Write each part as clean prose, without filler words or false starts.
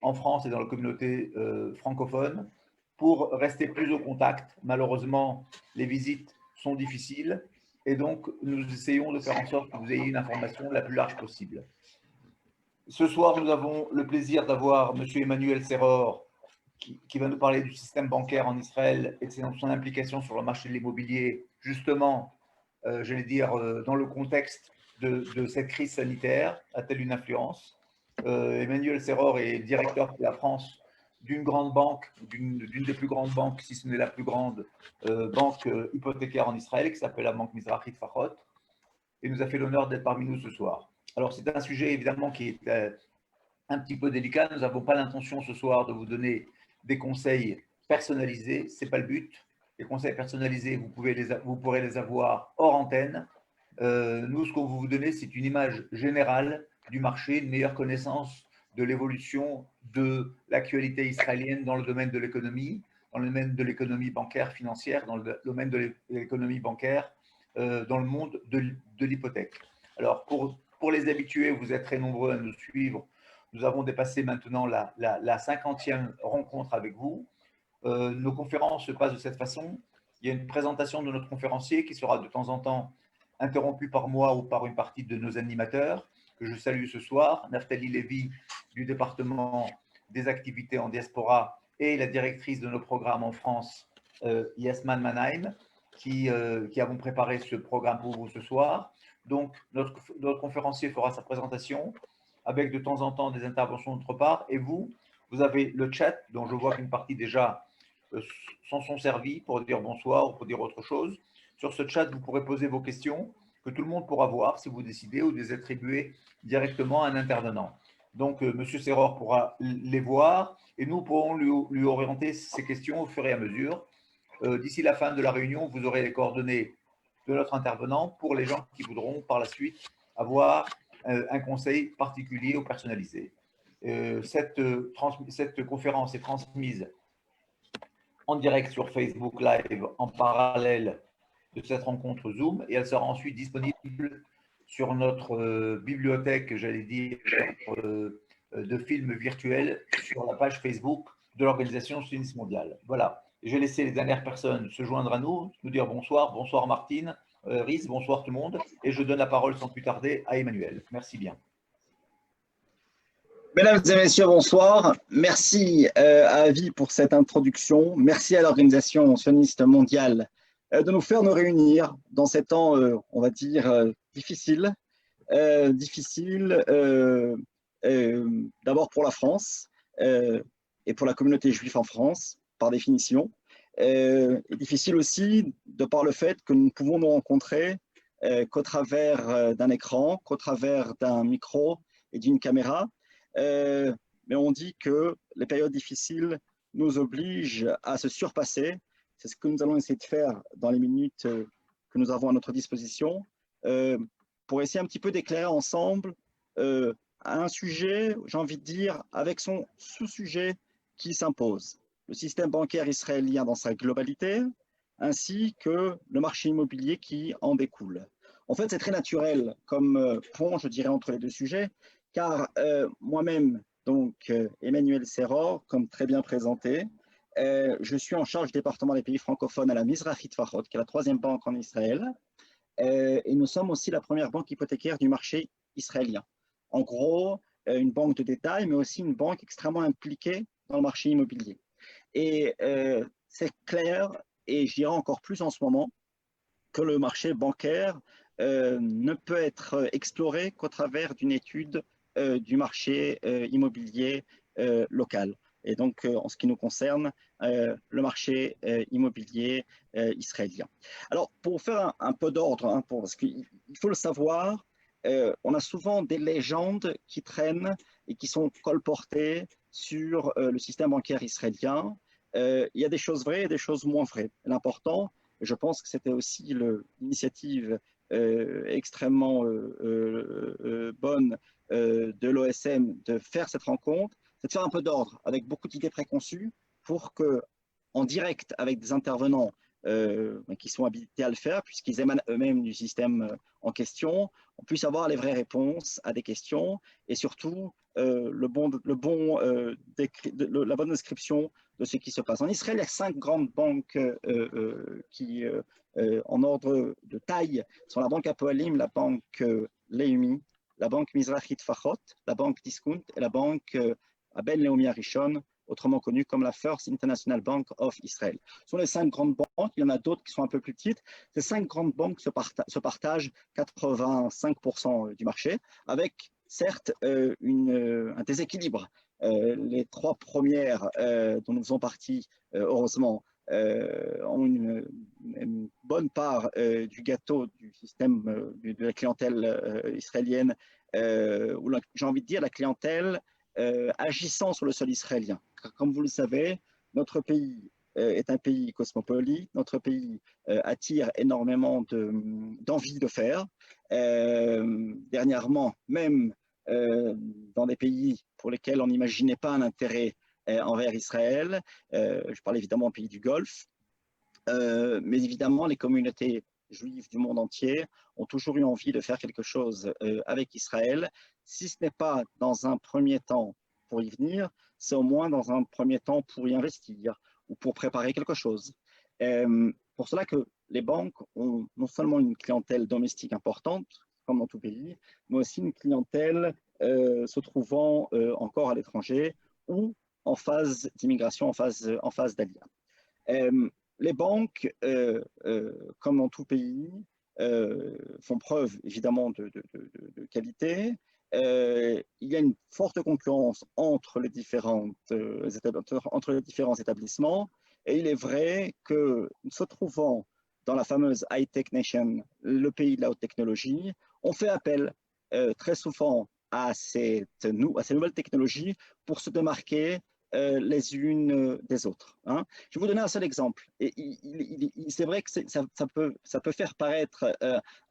en France et dans la communauté francophone pour rester plus au contact. Malheureusement, les visites sont difficiles et donc nous essayons de faire en sorte que vous ayez une information la plus large possible. Ce soir, nous avons le plaisir d'avoir M. Emmanuel Seror qui va nous parler du système bancaire en Israël et de son implication sur le marché de l'immobilier, justement, j'allais dire, dans le contexte de cette crise sanitaire, a-t-elle une influence? Emmanuel Seror est directeur de la France d'une grande banque, d'une des plus grandes banques, si ce n'est la plus grande banque hypothécaire en Israël, qui s'appelle la Banque Mizrahi Tfahot, et nous a fait l'honneur d'être parmi nous ce soir. Alors, c'est un sujet évidemment qui est un petit peu délicat. Nous n'avons pas l'intention ce soir de vous donner des conseils personnalisés, ce n'est pas le but. Les conseils personnalisés, vous pourrez les avoir hors antenne. Nous, ce qu'on va vous donner, c'est une image générale du marché, une meilleure connaissance de l'évolution de l'actualité israélienne dans le domaine de l'économie, dans le domaine de l'économie bancaire, financière, dans le domaine de l'économie bancaire, dans le monde de l'hypothèque. Alors, pour les habitués, vous êtes très nombreux à nous suivre. Nous avons dépassé maintenant la 50e rencontre avec vous. Nos conférences se passent de cette façon. Il y a une présentation de notre conférencier qui sera de temps en temps interrompue par moi ou par une partie de nos animateurs, que je salue ce soir, Naftali Lévy du département des activités en diaspora et la directrice de nos programmes en France, Yasman Mannheim, qui avons préparé ce programme pour vous ce soir. Donc, notre conférencier fera sa présentation avec de temps en temps des interventions de notre part. Et vous avez le chat, dont je vois qu'une partie déjà s'en sont servis pour dire bonsoir ou pour dire autre chose. Sur ce chat, vous pourrez poser vos questions que tout le monde pourra voir si vous décidez ou les attribuer directement à un intervenant. Donc, M. Seror pourra les voir et nous pourrons lui orienter ces questions au fur et à mesure. D'ici la fin de la réunion, vous aurez les coordonnées de notre intervenant pour les gens qui voudront par la suite avoir un conseil particulier ou personnalisé. Cette conférence est transmise en direct sur Facebook Live en parallèle de cette rencontre Zoom et elle sera ensuite disponible sur notre bibliothèque, j'allais dire, de films virtuels sur la page Facebook de l'organisation sioniste mondiale. Voilà. Je vais laisser les dernières personnes se joindre à nous dire bonsoir. Bonsoir Martine, Rhys, bonsoir tout le monde. Et je donne la parole sans plus tarder à Emmanuel. Merci bien. Mesdames et messieurs, bonsoir. Merci à Avi pour cette introduction. Merci à l'organisation sioniste mondiale de nous faire nous réunir dans ces temps, on va dire, difficiles. D'abord pour la France et pour la communauté juive en France, par définition. Et difficile aussi de par le fait que nous ne pouvons nous rencontrer qu'au travers d'un écran, qu'au travers d'un micro et d'une caméra. Mais on dit que les périodes difficiles nous obligent à se surpasser. C'est ce que nous allons essayer de faire dans les minutes que nous avons à notre disposition pour essayer un petit peu d'éclairer ensemble un sujet, j'ai envie de dire, avec son sous-sujet qui s'impose. Le système bancaire israélien dans sa globalité, ainsi que le marché immobilier qui en découle. En fait, c'est très naturel comme pont, je dirais, entre les deux sujets, car moi-même, donc Emmanuel Seror, comme très bien présenté, je suis en charge du département des pays francophones à la Mizrahi Tfahot, qui est la 3e banque en Israël, et nous sommes aussi la première banque hypothécaire du marché israélien. En gros, une banque de détail, mais aussi une banque extrêmement impliquée dans le marché immobilier. Et c'est clair, et je dirais encore plus en ce moment, que le marché bancaire ne peut être exploré qu'au travers d'une étude du marché immobilier local. Et donc, en ce qui nous concerne, le marché immobilier israélien. Alors, pour faire un peu d'ordre, hein, parce qu'il faut le savoir, on a souvent des légendes qui traînent et qui sont colportées sur le système bancaire israélien. Il y a des choses vraies et des choses moins vraies. L'important, je pense que c'était aussi l'initiative extrêmement bonne de l'OSM de faire cette rencontre, c'est de faire un peu d'ordre avec beaucoup d'idées préconçues pour que, en direct avec des intervenants qui sont habilités à le faire, puisqu'ils émanent eux-mêmes du système en question, on puisse avoir les vraies réponses à des questions et surtout la bonne description de ce qui se passe. En Israël, il y a 5 grandes banques qui, en ordre de taille, sont la banque Hapoalim, la banque Leumi, la banque Mizrahi Tfachot, la banque Discount et la banque Ben Leumi Arishon, autrement connue comme la First International Bank of Israel. Ce sont les 5 grandes banques, il y en a d'autres qui sont un peu plus petites. Ces 5 grandes banques se partagent 85% du marché, avec certes un déséquilibre. Les 3 premières dont nous faisons partie, heureusement, ont une bonne part du gâteau du système de la clientèle israélienne, ou j'ai envie de dire la clientèle agissant sur le sol israélien. Car comme vous le savez, notre pays est un pays cosmopolite, notre pays attire énormément d'envie de faire. Dernièrement, même dans des pays pour lesquels on n'imaginait pas un intérêt envers Israël, je parle évidemment des pays du Golfe, mais évidemment les communautés juives du monde entier ont toujours eu envie de faire quelque chose avec Israël, si ce n'est pas dans un premier temps pour y venir, c'est au moins dans un premier temps pour y investir ou pour préparer quelque chose. Pour cela que les banques ont non seulement une clientèle domestique importante, comme dans tout pays, mais aussi une clientèle se trouvant encore à l'étranger ou en phase d'immigration, en phase d'alliance. Les banques, comme dans tout pays, font preuve évidemment de qualité. Il y a une forte concurrence entre les différents établissements, et il est vrai que, se trouvant dans la fameuse high-tech nation, le pays de la haute technologie, on fait appel très souvent à ces nouvelles technologies pour se démarquer les unes des autres. Hein. Je vais vous donner un seul exemple. Et c'est vrai que ça peut faire paraître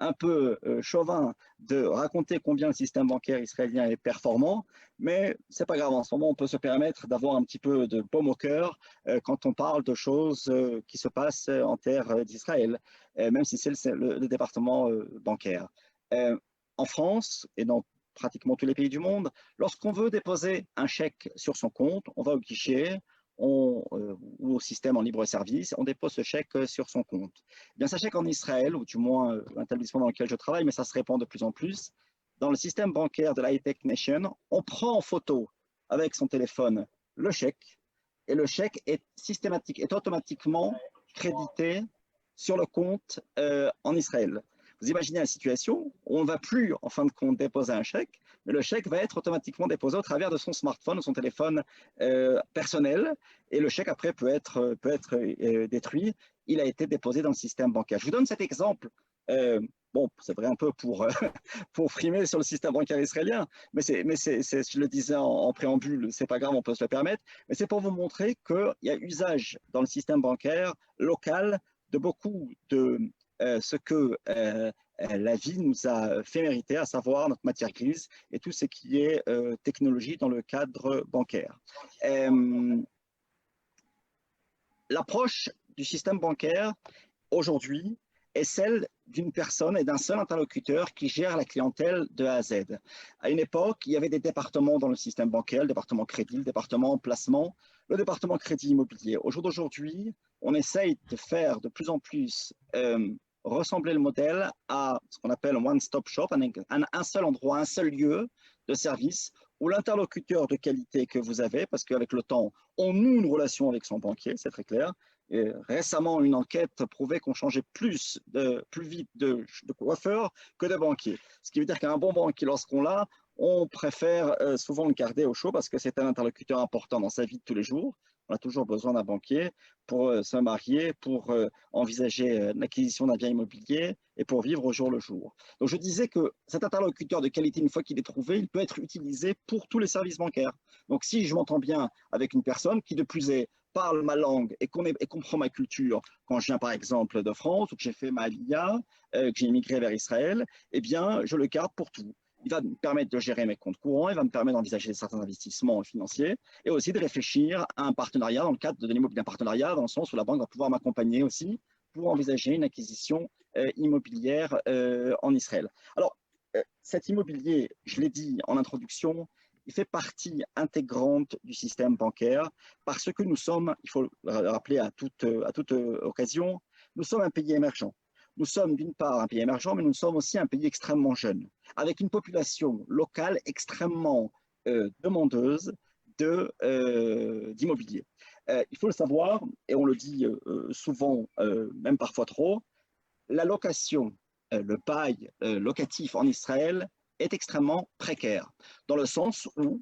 un peu chauvin de raconter combien le système bancaire israélien est performant, mais ce n'est pas grave. En ce moment, on peut se permettre d'avoir un petit peu de baume au cœur quand on parle de choses qui se passent en terre d'Israël, même si c'est le département bancaire. En France et dans pratiquement tous les pays du monde, lorsqu'on veut déposer un chèque sur son compte, on va au guichet ou au système en libre service, on dépose ce chèque sur son compte. Eh bien, sachez qu'en Israël, ou du moins l'établissement dans lequel je travaille, mais ça se répand de plus en plus, dans le système bancaire de la high-tech nation, on prend en photo avec son téléphone le chèque, et le chèque est automatiquement crédité sur le compte en Israël. Vous imaginez la situation où on ne va plus, en fin de compte, déposer un chèque, mais le chèque va être automatiquement déposé au travers de son smartphone ou son téléphone personnel, et le chèque, après, peut être détruit. Il a été déposé dans le système bancaire. Je vous donne cet exemple. Bon, c'est vrai un peu pour frimer sur le système bancaire israélien, mais je le disais en préambule, c'est pas grave, on peut se le permettre, mais c'est pour vous montrer qu'il y a usage dans le système bancaire local de beaucoup de ce que la vie nous a fait mériter, à savoir notre matière grise et tout ce qui est technologie dans le cadre bancaire. L'approche du système bancaire aujourd'hui est celle d'une personne et d'un seul interlocuteur qui gère la clientèle de A à Z. À une époque, il y avait des départements dans le système bancaire, le département crédit, le département placement, le département crédit immobilier. Au jour d'aujourd'hui, on essaye de faire de plus en plus ressembler le modèle à ce qu'on appelle un one-stop shop, un seul endroit, un seul lieu de service où l'interlocuteur de qualité que vous avez, parce qu'avec le temps, on noue une relation avec son banquier, c'est très clair. Et récemment, une enquête prouvait qu'on changeait plus vite de coiffeur que de banquier. Ce qui veut dire qu'un bon banquier, lorsqu'on l'a, on préfère souvent le garder au chaud parce que c'est un interlocuteur important dans sa vie de tous les jours. On a toujours besoin d'un banquier pour se marier, pour envisager l'acquisition d'un bien immobilier et pour vivre au jour le jour. Donc je disais que cet interlocuteur de qualité, une fois qu'il est trouvé, il peut être utilisé pour tous les services bancaires. Donc si je m'entends bien avec une personne qui de plus est parle ma langue et comprend ma culture, quand je viens par exemple de France ou que j'ai fait ma LIA, que j'ai immigré vers Israël, eh bien je le garde pour tout. Il va me permettre de gérer mes comptes courants, il va me permettre d'envisager certains investissements financiers et aussi de réfléchir à un partenariat dans le cadre de l'immobilier, un partenariat dans le sens où la banque va pouvoir m'accompagner aussi pour envisager une acquisition immobilière en Israël. Alors, cet immobilier, je l'ai dit en introduction, il fait partie intégrante du système bancaire parce que nous sommes, il faut le rappeler à toute occasion, nous sommes un pays émergent. Nous sommes d'une part un pays émergent, mais nous sommes aussi un pays extrêmement jeune, avec une population locale extrêmement demandeuse d'immobilier. Il faut le savoir, et on le dit souvent, même parfois trop, la location, le bail locatif en Israël est extrêmement précaire, dans le sens où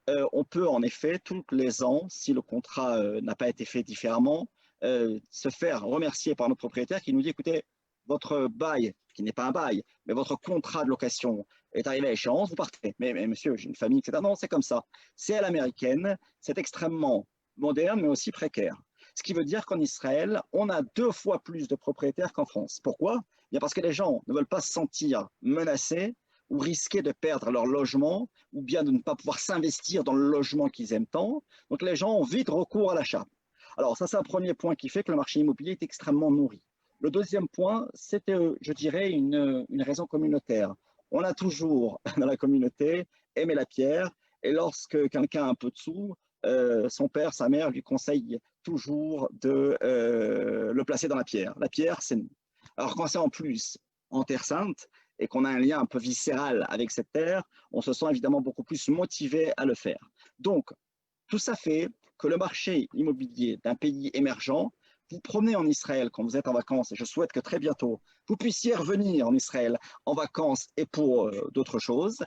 on peut en effet, tous les ans, si le contrat n'a pas été fait différemment, se faire remercier par notre propriétaire qui nous dit, écoutez, votre bail, qui n'est pas un bail, mais votre contrat de location est arrivé à échéance, vous partez. Mais monsieur, j'ai une famille, etc. Non, c'est comme ça. C'est à l'américaine, c'est extrêmement moderne, mais aussi précaire. Ce qui veut dire qu'en Israël, on a 2 fois plus de propriétaires qu'en France. Pourquoi? Bien parce que les gens ne veulent pas se sentir menacés ou risquer de perdre leur logement, ou bien de ne pas pouvoir s'investir dans le logement qu'ils aiment tant. Donc les gens ont vite recours à l'achat. Alors ça, c'est un premier point qui fait que le marché immobilier est extrêmement nourri. Le deuxième point, c'est, je dirais, une raison communautaire. On a toujours, dans la communauté, aimé la pierre, et lorsque quelqu'un a un peu de sous, son père, sa mère lui conseillent toujours de le placer dans la pierre. La pierre, c'est nous. Alors quand c'est en plus en Terre Sainte, et qu'on a un lien un peu viscéral avec cette terre, on se sent évidemment beaucoup plus motivé à le faire. Donc, tout ça fait que le marché immobilier d'un pays émergent, vous promenez en Israël quand vous êtes en vacances, et je souhaite que très bientôt, vous puissiez revenir en Israël en vacances et pour d'autres choses.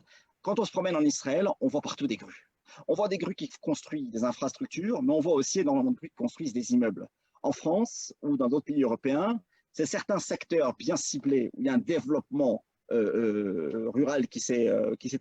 Quand on se promène en Israël, on voit partout des grues. On voit des grues qui construisent des infrastructures, mais on voit aussi énormément de grues qui construisent des immeubles. En France ou dans d'autres pays européens, c'est certains secteurs bien ciblés où il y a un développement rural qui s'est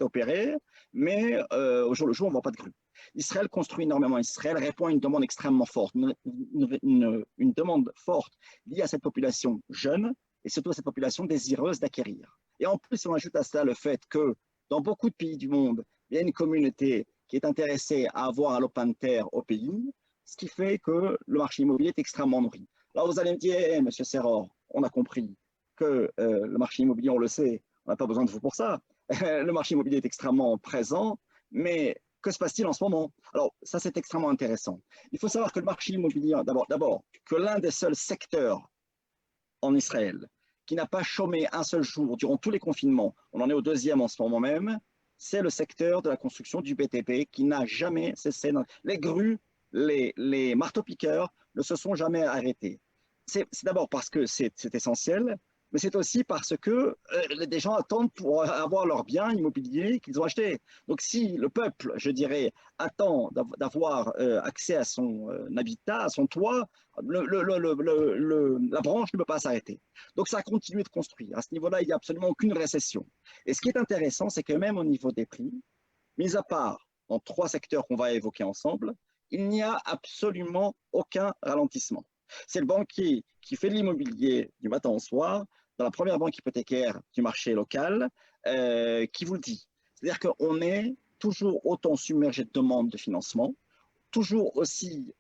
opéré, mais au jour le jour, on ne voit pas de grue. Israël construit énormément. Israël répond à une demande extrêmement forte, une demande forte liée à cette population jeune et surtout à cette population désireuse d'acquérir. Et en plus, on ajoute à cela le fait que dans beaucoup de pays du monde, il y a une communauté qui est intéressée à avoir un lopin de terre au pays, ce qui fait que le marché immobilier est extrêmement nourri. Là, vous allez me dire, hey, monsieur Serror, on a compris que le marché immobilier, on le sait, on n'a pas besoin de vous pour ça. Le marché immobilier est extrêmement présent, mais que se passe-t-il en ce moment? Alors, ça, c'est extrêmement intéressant. Il faut savoir que le marché immobilier, d'abord, que l'un des seuls secteurs en Israël qui n'a pas chômé un seul jour durant tous les confinements, on en est au 2e en ce moment même, c'est le secteur de la construction du BTP qui n'a jamais cessé. Les grues, les marteaux-piqueurs ne se sont jamais arrêtés. C'est d'abord parce que c'est essentiel, mais c'est aussi parce que des gens attendent pour avoir leurs biens immobiliers qu'ils ont achetés. Donc si le peuple, je dirais, attend d'avoir accès à son habitat, à son toit, la branche ne peut pas s'arrêter. Donc ça a continué de construire. À ce niveau-là, il n'y a absolument aucune récession. Et ce qui est intéressant, c'est que même au niveau des prix, mis à part dans 3 secteurs qu'on va évoquer ensemble, il n'y a absolument aucun ralentissement. C'est le banquier qui fait de l'immobilier du matin au soir, dans la première banque hypothécaire du marché local, qui vous le dit. C'est-à-dire qu'on est toujours autant submergé de demandes de financement, toujours aussi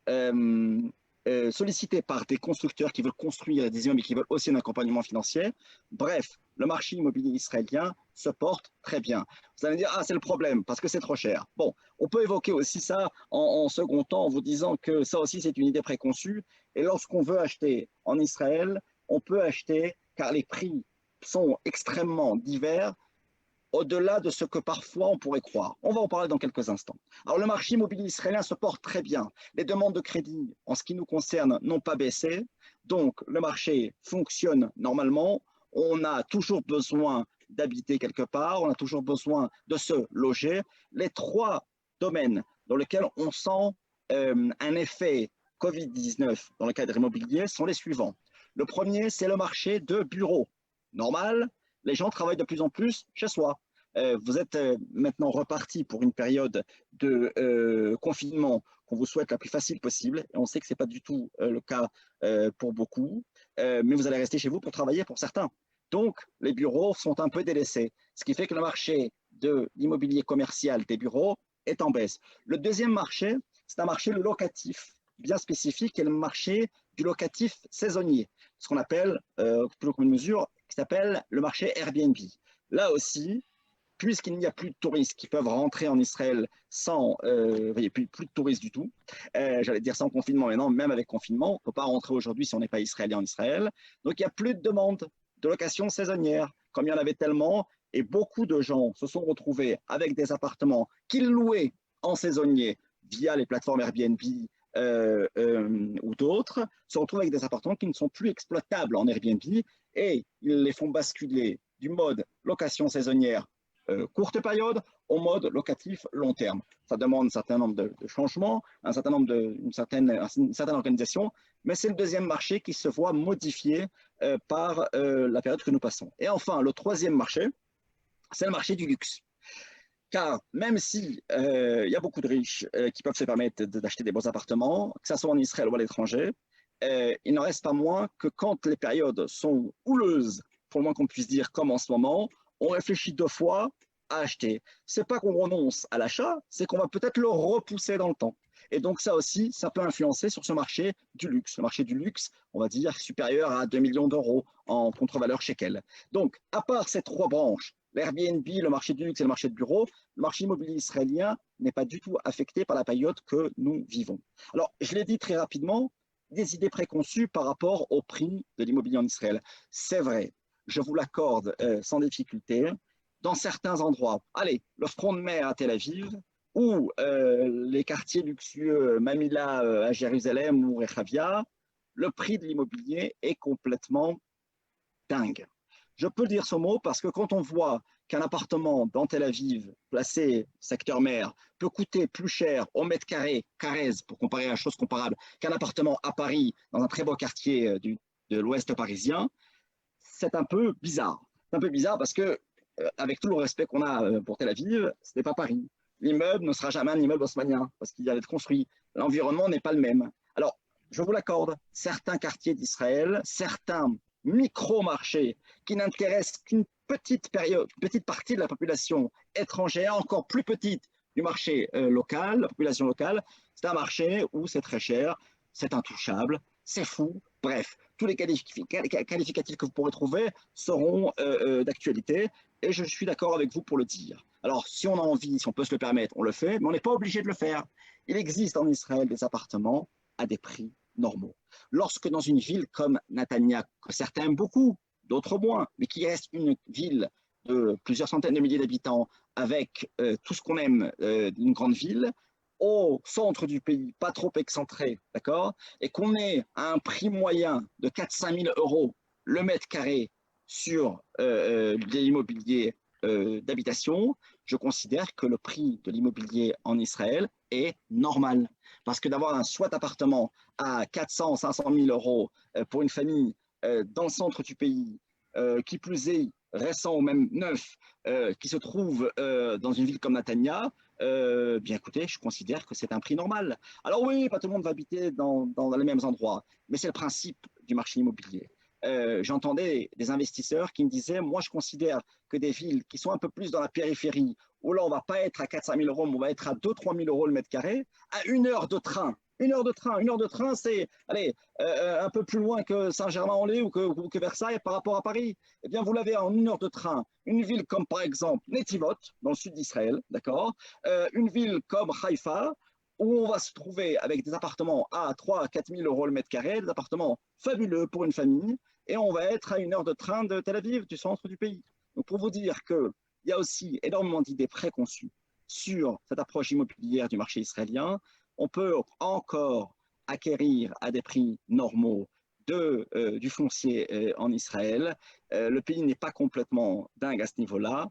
sollicité par des constructeurs qui veulent construire des immeubles et qui veulent aussi un accompagnement financier. Bref, le marché immobilier israélien se porte très bien. Vous allez me dire, ah, c'est le problème, parce que c'est trop cher. Bon, on peut évoquer aussi ça en second temps en vous disant que ça aussi, c'est une idée préconçue. Et lorsqu'on veut acheter en Israël, on peut acheter, car les prix sont extrêmement divers, au-delà de ce que parfois on pourrait croire. On va en parler dans quelques instants. Alors le marché immobilier israélien se porte très bien. Les demandes de crédit, en ce qui nous concerne, n'ont pas baissé. Donc le marché fonctionne normalement. On a toujours besoin d'habiter quelque part, on a toujours besoin de se loger. Les 3 domaines dans lesquels on sent un effet Covid-19 dans le cadre immobilier sont les suivants. Le premier, c'est le marché de bureaux. Normal, les gens travaillent de plus en plus chez soi. Vous êtes maintenant reparti pour une période de confinement qu'on vous souhaite la plus facile possible. Et on sait que ce n'est pas du tout le cas pour beaucoup, mais vous allez rester chez vous pour travailler pour certains. Donc, les bureaux sont un peu délaissés, ce qui fait que le marché de l'immobilier commercial des bureaux est en baisse. Le deuxième marché, c'est un marché locatif bien spécifique, qui est le marché du locatif saisonnier, ce qu'on appelle, plutôt comme une mesure, qui s'appelle le marché Airbnb. Là aussi, puisqu'il n'y a plus de touristes qui peuvent rentrer en Israël sans, il n'y a plus de touristes du tout, j'allais dire sans confinement, mais non, même avec confinement, on ne peut pas rentrer aujourd'hui si on n'est pas israélien en Israël. Donc il n'y a plus de demande de location saisonnière, comme il y en avait tellement, et beaucoup de gens se sont retrouvés avec des appartements qu'ils louaient en saisonnier via les plateformes Airbnb ou d'autres, se retrouvent avec des appartements qui ne sont plus exploitables en Airbnb et ils les font basculer du mode location saisonnière courte période au mode locatif long terme. Ça demande un certain nombre de changements, une certaine organisation, mais c'est le deuxième marché qui se voit modifié par la période que nous passons. Et enfin, le troisième marché, c'est le marché du luxe. Car même si y a beaucoup de riches qui peuvent se permettre d'acheter des beaux appartements, que ce soit en Israël ou à l'étranger, il n'en reste pas moins que quand les périodes sont houleuses, pour le moins qu'on puisse dire comme en ce moment, on réfléchit 2 fois à acheter. C'est pas qu'on renonce à l'achat, c'est qu'on va peut-être le repousser dans le temps. Et donc ça aussi, ça peut influencer sur ce marché du luxe. Le marché du luxe, on va dire, supérieur à 2 millions d'euros en contre-valeur shekel. Donc, à part ces 3 branches, l'Airbnb, le marché du luxe et le marché de bureau, le marché immobilier israélien n'est pas du tout affecté par la période que nous vivons. Alors, je l'ai dit très rapidement, des idées préconçues par rapport au prix de l'immobilier en Israël. C'est vrai, je vous l'accorde sans difficulté. Dans certains endroits, allez, le front de mer à Tel Aviv, ou les quartiers luxueux Mamila à Jérusalem ou Rehavia, le prix de l'immobilier est complètement dingue. Je peux dire ce mot parce que quand on voit qu'un appartement dans Tel Aviv, placé secteur mer, peut coûter plus cher au mètre carré, Carrez, pour comparer à chose comparable, qu'un appartement à Paris, dans un très beau quartier de l'ouest parisien, c'est un peu bizarre. C'est un peu bizarre parce que, avec tout le respect qu'on a pour Tel Aviv, ce n'est pas Paris. L'immeuble ne sera jamais un immeuble haussmannien parce qu'il vient d'être construit. L'environnement n'est pas le même. Alors, je vous l'accorde, certains quartiers d'Israël, certains micro-marchés qui n'intéressent qu'une petite partie de la population étrangère, encore plus petite du marché local, la population locale, c'est un marché où c'est très cher, c'est intouchable, c'est fou, bref, tous les qualificatifs que vous pourrez trouver seront d'actualité et je suis d'accord avec vous pour le dire. Alors, si on a envie, si on peut se le permettre, on le fait, mais on n'est pas obligé de le faire. Il existe en Israël des appartements à des prix normaux. Lorsque dans une ville comme Netanya, que certains aiment beaucoup, d'autres moins, mais qui reste une ville de plusieurs centaines de milliers d'habitants avec tout ce qu'on aime d'une grande ville, au centre du pays, pas trop excentré, d'accord, et qu'on est à un prix moyen de 4-5 000 euros le mètre carré sur l'immobilier d'habitation, je considère que le prix de l'immobilier en Israël est normal. Parce que d'avoir un soit appartement à 400-500 000 euros pour une famille dans le centre du pays, qui plus est récent ou même neuf, qui se trouve dans une ville comme Netanya, bien écoutez, je considère que c'est un prix normal. Alors oui, pas tout le monde va habiter dans les mêmes endroits, mais c'est le principe du marché immobilier. J'entendais des investisseurs qui me disaient, moi je considère que des villes qui sont un peu plus dans la périphérie, où là on ne va pas être à 400 000 euros, mais on va être à 2-3 000 euros le mètre carré, à 1 heure de train. 1 heure de train, c'est un peu plus loin que Saint-Germain-en-Laye ou que Versailles par rapport à Paris. Eh bien, vous l'avez en 1 heure de train. Une ville comme par exemple Netivot, dans le sud d'Israël, d'accord, une ville comme Haïfa, où on va se trouver avec des appartements à 3 à 4 000 euros le mètre carré, des appartements fabuleux pour une famille, et on va être à 1 heure de train de Tel Aviv, du centre du pays. Donc, pour vous dire qu'il y a aussi énormément d'idées préconçues sur cette approche immobilière du marché israélien, on peut encore acquérir à des prix normaux du foncier en Israël. Le pays n'est pas complètement dingue à ce niveau-là.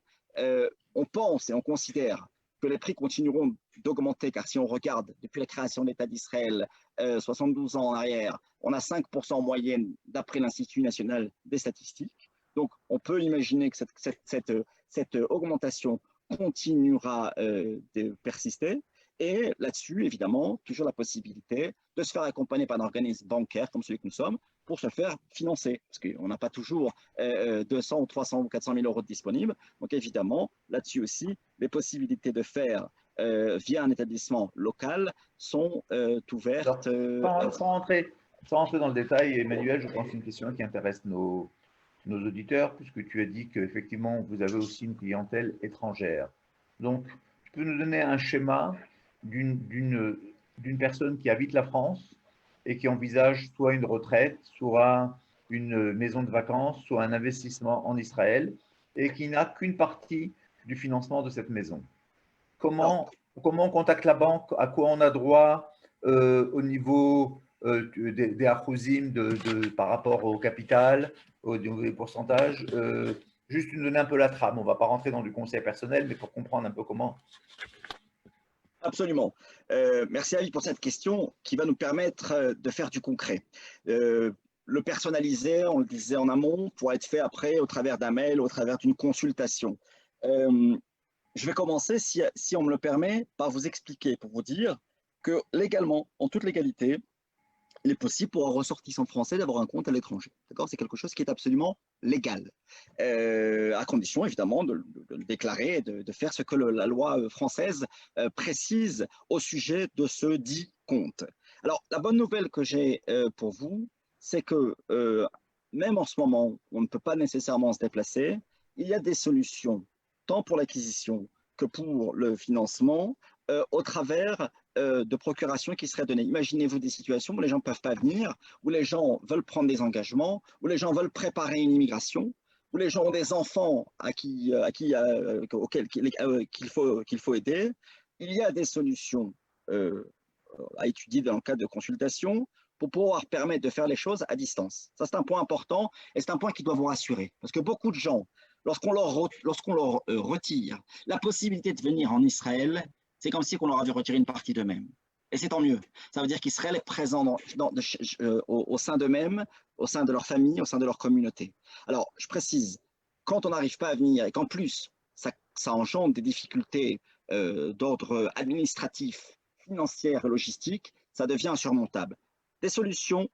On pense et on considère que les prix continueront d'augmenter, car si on regarde depuis la création de l'État d'Israël, 72 ans en arrière, on a 5% en moyenne d'après l'Institut national des statistiques. Donc, on peut imaginer que cette augmentation continuera de persister. Et là-dessus, évidemment, toujours la possibilité de se faire accompagner par un organisme bancaire comme celui que nous sommes pour se faire financer. Parce qu'on n'a pas toujours 200 ou 300 ou 400 000 euros disponibles. Donc évidemment, là-dessus aussi, les possibilités de faire via un établissement local sont ouvertes. Alors, sans rentrer dans le détail, Emmanuel, je pense que c'est une question qui intéresse nos nos auditeurs, puisque tu as dit qu'effectivement, vous avez aussi une clientèle étrangère. Donc, tu peux nous donner un schéma d'une personne qui habite la France et qui envisage soit une retraite, soit une maison de vacances, soit un investissement en Israël, et qui n'a qu'une partie du financement de cette maison. Alors, Comment on contacte la banque? À quoi on a droit au niveau des achousim par rapport au capital, au niveau des pourcentages? Juste nous donner un peu la trame. On ne va pas rentrer dans du conseil personnel, mais pour comprendre un peu comment. absolument. Merci Ali pour cette question qui va nous permettre de faire du concret. Le personnaliser, on le disait en amont, pourra être fait après au travers d'un mail, au travers d'une consultation. Je vais commencer, si on me le permet, par vous expliquer, pour vous dire que légalement, en toute légalité, il est possible pour un ressortissant français d'avoir un compte à l'étranger. D'accord? C'est quelque chose qui est absolument légal, à condition évidemment de le déclarer et de faire ce que la loi française précise au sujet de ce dit compte. Alors, la bonne nouvelle que j'ai pour vous, c'est que même en ce moment, on ne peut pas nécessairement se déplacer. Il y a des solutions, tant pour l'acquisition que pour le financement, au travers de procuration qui seraient données. Imaginez-vous des situations où les gens ne peuvent pas venir, où les gens veulent prendre des engagements, où les gens veulent préparer une immigration, où les gens ont des enfants auxquels qu'il faut aider. Il y a des solutions à étudier dans le cadre de consultation pour pouvoir permettre de faire les choses à distance. Ça, c'est un point important et c'est un point qui doit vous rassurer. Parce que beaucoup de gens, lorsqu'on leur retire la possibilité de venir en Israël, c'est comme si on leur avait retiré une partie d'eux-mêmes. Et c'est tant mieux. Ça veut dire qu'ils seraient présents au sein d'eux-mêmes, au sein de leur famille, au sein de leur communauté. Alors, je précise, quand on n'arrive pas à venir et qu'en plus, ça engendre des difficultés d'ordre administratif, financier et logistique, ça devient insurmontable. Des solutions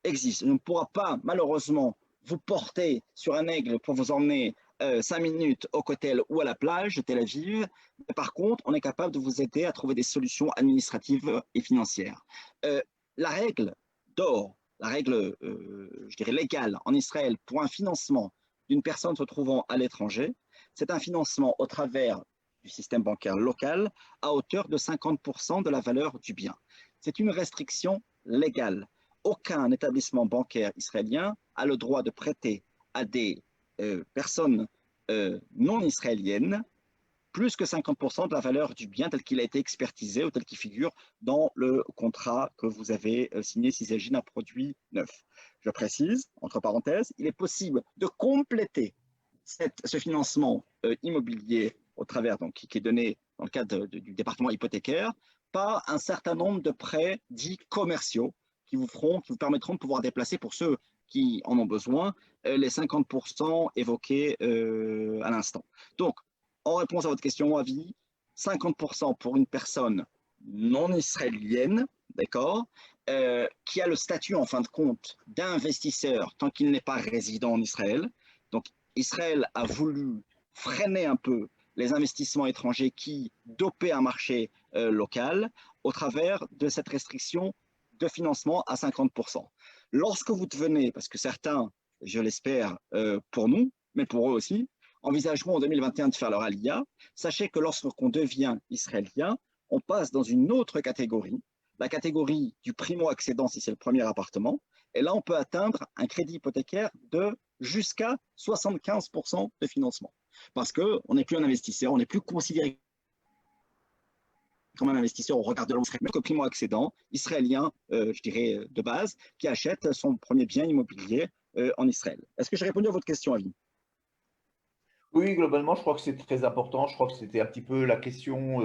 existent. On ne pourra pas, malheureusement, vous porter sur un aigle pour vous emmener 5 minutes au Kotel ou à la plage de Tel Aviv. Mais par contre, on est capable de vous aider à trouver des solutions administratives et financières. La règle d'or, la règle, je dirais, légale en Israël pour un financement d'une personne se trouvant à l'étranger, c'est un financement au travers du système bancaire local à hauteur de 50% de la valeur du bien. C'est une restriction légale. Aucun établissement bancaire israélien a le droit de prêter à des personnes non israéliennes plus que 50% de la valeur du bien tel qu'il a été expertisé ou tel qu'il figure dans le contrat que vous avez signé s'il s'agit d'un produit neuf. Je précise, entre parenthèses, il est possible de compléter ce financement immobilier au travers, donc, qui est donné dans le cadre du département hypothécaire, par un certain nombre de prêts dits commerciaux qui vous permettront de pouvoir déplacer pour ceux qui en ont besoin les 50% évoqués à l'instant. Donc, en réponse à votre question, avis, 50% pour une personne non israélienne, d'accord, qui a le statut en fin de compte d'investisseur tant qu'il n'est pas résident en Israël. Donc, Israël a voulu freiner un peu les investissements étrangers qui dopaient un marché local au travers de cette restriction de financement à 50%. Lorsque vous devenez, parce que certains, je l'espère pour nous, mais pour eux aussi, envisageront en 2021 de faire leur aliyah, sachez que lorsqu'on devient israélien, on passe dans une autre catégorie, la catégorie du primo-accédant si c'est le premier appartement, et là on peut atteindre un crédit hypothécaire de jusqu'à 75% de financement. Parce qu'on n'est plus un investisseur, on n'est plus considéré comme un investisseur au regard de l'autre, mais que primo-accédant israélien, je dirais, de base, qui achète son premier bien immobilier en Israël. Est-ce que j'ai répondu à votre question, Avi? Oui, globalement, je crois que c'est très important. Je crois que c'était un petit peu la question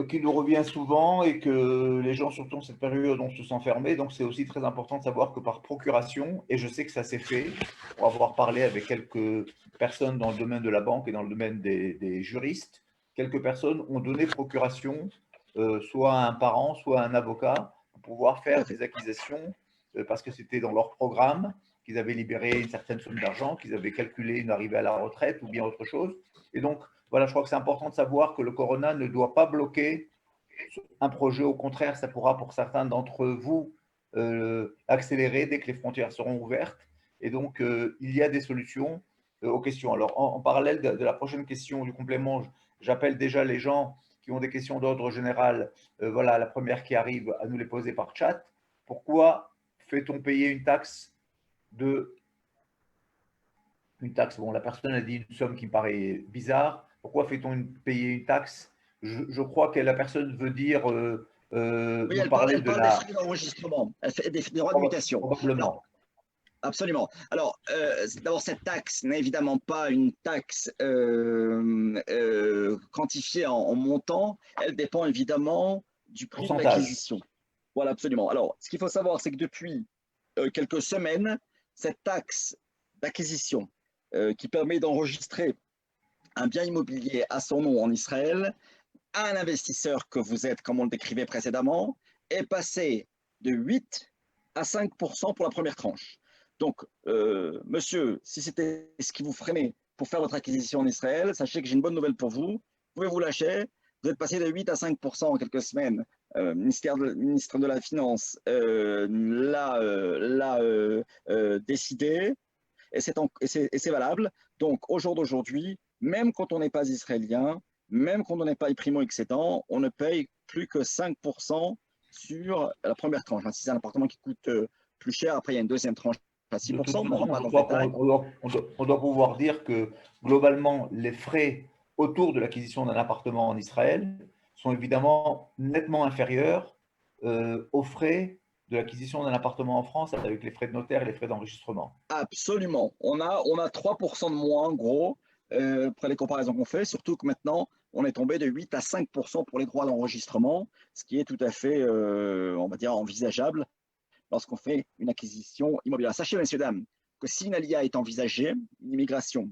qui nous revient souvent et que les gens, surtout en cette période, on se sent fermés. Donc, c'est aussi très important de savoir que par procuration, et je sais que ça s'est fait, pour avoir parlé avec quelques personnes dans le domaine de la banque et dans le domaine des juristes, quelques personnes ont donné procuration, soit à un parent, soit à un avocat, pour pouvoir faire des acquisitions, parce que c'était dans leur programme, qu'ils avaient libéré une certaine somme d'argent, qu'ils avaient calculé une arrivée à la retraite ou bien autre chose. Et donc, voilà, je crois que c'est important de savoir que le corona ne doit pas bloquer un projet. Au contraire, ça pourra pour certains d'entre vous accélérer dès que les frontières seront ouvertes. Et donc, il y a des solutions aux questions. Alors, en parallèle de la prochaine question du complément, j'appelle déjà les gens qui ont des questions d'ordre général. Voilà, la première qui arrive à nous les poser par chat. Pourquoi fait-on payer une taxe bon, la personne a dit une somme qui me paraît bizarre. Pourquoi fait-on payer une taxe? Je crois que la personne veut dire, Oui, nous parler elle de parle des la… frais d'enregistrement, elle fait des droits de mutation. Alors, Probablement. absolument. Alors, d'abord, cette taxe n'est évidemment pas une taxe quantifiée en montant. Elle dépend évidemment du prix de Pourcentage. l'acquisition. Voilà, absolument. Alors, ce qu'il faut savoir, c'est que depuis quelques semaines, cette taxe d'acquisition qui permet d'enregistrer un bien immobilier à son nom en Israël, à un investisseur que vous êtes, comme on le décrivait précédemment, est passée de 8 à 5% pour la première tranche. Donc, monsieur, si c'était ce qui vous freinait pour faire votre acquisition en Israël, sachez que j'ai une bonne nouvelle pour vous. Vous pouvez vous lâcher. Vous êtes passé de 8 à 5% en quelques semaines. Ministre de la Finance l'a décidé et c'est valable. Donc, au jour d'aujourd'hui, même quand on n'est pas israélien, même quand on n'est pas primo-excédent, on ne paye plus que 5% sur la première tranche. Si c'est un appartement qui coûte plus cher, après il y a une deuxième tranche à De toute 6%, mais on ne rentre façon, pas je dans le crois détail. on doit pouvoir dire que globalement, les frais autour de l'acquisition d'un appartement en Israël sont évidemment nettement inférieurs aux frais de l'acquisition d'un appartement en France avec les frais de notaire et les frais d'enregistrement. Absolument. On a 3% de moins, en gros, après les comparaisons qu'on fait, surtout que maintenant, on est tombé de 8 à 5% pour les droits d'enregistrement, ce qui est tout à fait, on va dire, envisageable lorsqu'on fait une acquisition immobilière. Sachez, messieurs, dames, que si une ALIA est envisagée, une immigration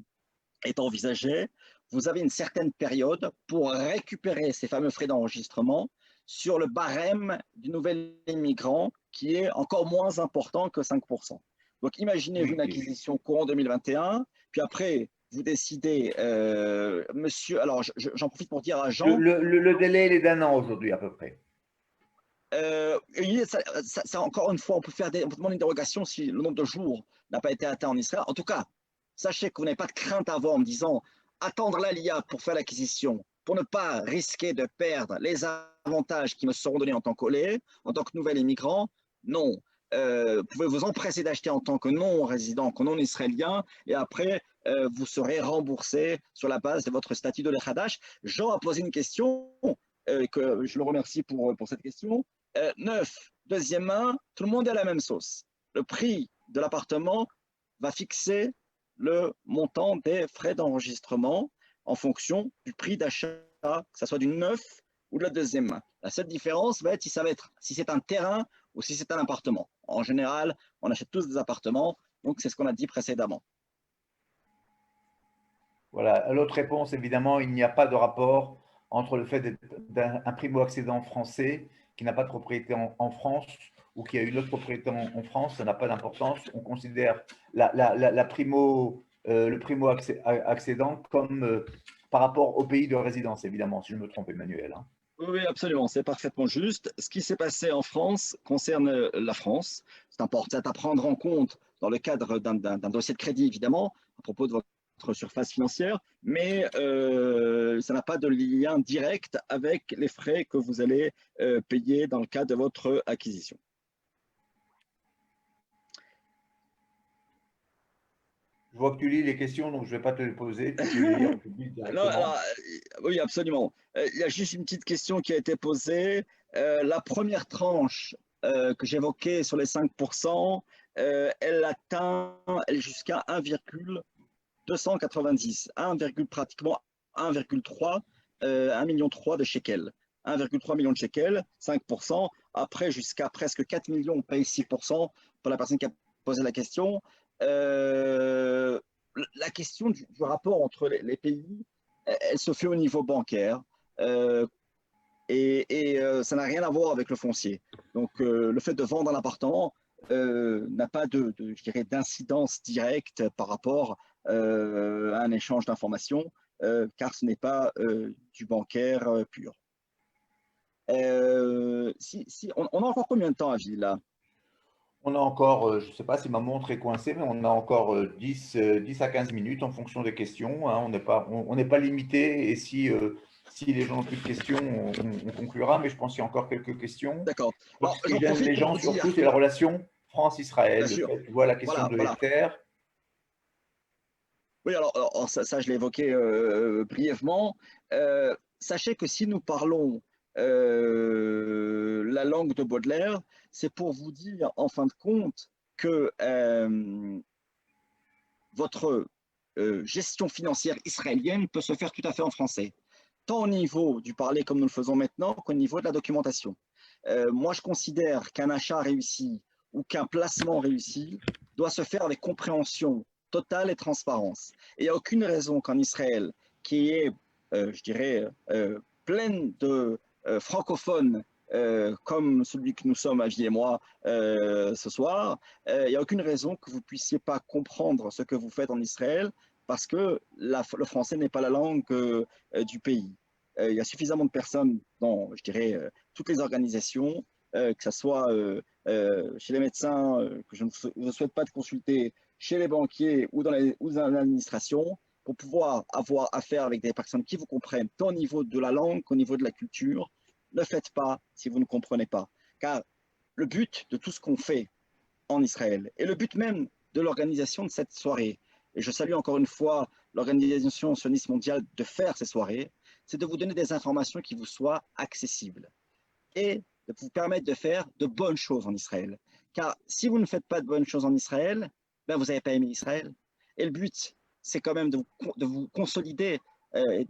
est envisagée, vous avez une certaine période pour récupérer ces fameux frais d'enregistrement sur le barème du nouvel immigrant qui est encore moins important que 5%. Donc imaginez-vous une Oui, oui. acquisition courant 2021, puis après vous décidez, monsieur, alors j'en profite pour dire à Jean, Le délai il est d'un an aujourd'hui à peu près. encore une fois, on peut demander une dérogation si le nombre de jours n'a pas été atteint en Israël. En tout cas, sachez que vous n'avez pas de crainte à avoir en me disant attendre l'ALIA pour faire l'acquisition, pour ne pas risquer de perdre les avantages qui me seront donnés en tant qu'olé, en tant que nouvel immigrant. Non. Vous pouvez vous empresser d'acheter en tant que non-résident, que non-israélien, et après, vous serez remboursé sur la base de votre statut de l'Echadash. Jean a posé une question, que je le remercie pour cette question. Neuf, deuxième main, tout le monde est à la même sauce. Le prix de l'appartement va fixer le montant des frais d'enregistrement en fonction du prix d'achat, que ce soit du neuf ou de la deuxième main. La seule différence va être si c'est un terrain ou si c'est un appartement. En général, on achète tous des appartements, donc c'est ce qu'on a dit précédemment. Voilà. L'autre réponse, évidemment, il n'y a pas de rapport entre le fait d'être un primo-accédant français qui n'a pas de propriété en France ou qui a une autre propriété en France, ça n'a pas d'importance. On considère le primo-accédant comme par rapport au pays de résidence, évidemment, si je me trompe, Emmanuel. Hein. Oui, absolument, c'est parfaitement juste. Ce qui s'est passé en France concerne la France. C'est important à prendre en compte dans le cadre d'un dossier de crédit, évidemment, à propos de votre surface financière, mais ça n'a pas de lien direct avec les frais que vous allez payer dans le cadre de votre acquisition. Je vois que tu lis les questions, donc je ne vais pas te les poser. Tu peux les lire en public Non, alors, directement. oui, absolument. Il y a juste une petite question qui a été posée. La première tranche que j'évoquais sur les 5%, elle atteint jusqu'à 1,290, pratiquement 1,3, 1,3 million de shekels. 1,3 million de shekels, 5%. Après, jusqu'à presque 4 millions, on paye 6% pour la personne qui a posé la question. La question du rapport entre les pays, elle se fait au niveau bancaire ça n'a rien à voir avec le foncier. Donc, le fait de vendre un appartement n'a pas je dirais, d'incidence directe par rapport à un échange d'informations, car ce n'est pas du bancaire pur. On a encore combien de temps à vivre là? On a encore, je ne sais pas si ma montre est coincée, mais on a encore 10 à 15 minutes en fonction des questions, hein. On n'est pas limité et si les gens n'ont plus de questions, on conclura, mais je pense qu'il y a encore quelques questions. D'accord. Je crois que Alors, ce qui j'en gêne profite les pour gens vous surtout, dire c'est que, la relation bien France-Israël, le sûr, fait, tu vois, la question voilà, de voilà. Esther. Oui, alors, ça, je l'ai évoqué brièvement. Sachez que si nous parlons la langue de Baudelaire, c'est pour vous dire, en fin de compte, que votre gestion financière israélienne peut se faire tout à fait en français, tant au niveau du parler comme nous le faisons maintenant qu'au niveau de la documentation. Moi, je considère qu'un achat réussi ou qu'un placement réussi doit se faire avec compréhension totale et transparence. Et il n'y a aucune raison qu'en Israël, qui est, je dirais, pleine de francophones comme celui que nous sommes, Avi et moi, ce soir, il n'y a aucune raison que vous ne puissiez pas comprendre ce que vous faites en Israël parce que le français n'est pas la langue du pays. Il y a suffisamment de personnes dans, je dirais, toutes les organisations, que ce soit chez les médecins, que je ne souhaite pas de consulter, chez les banquiers ou dans l'administration, pour pouvoir avoir affaire avec des personnes qui vous comprennent, tant au niveau de la langue qu'au niveau de la culture. Ne faites pas si vous ne comprenez pas. Car le but de tout ce qu'on fait en Israël et le but même de l'organisation de cette soirée, et je salue encore une fois l'organisation sioniste mondiale de faire ces soirées, c'est de vous donner des informations qui vous soient accessibles et de vous permettre de faire de bonnes choses en Israël. Car si vous ne faites pas de bonnes choses en Israël, ben vous n'avez pas aimé Israël. Et le but, c'est quand même de vous consolider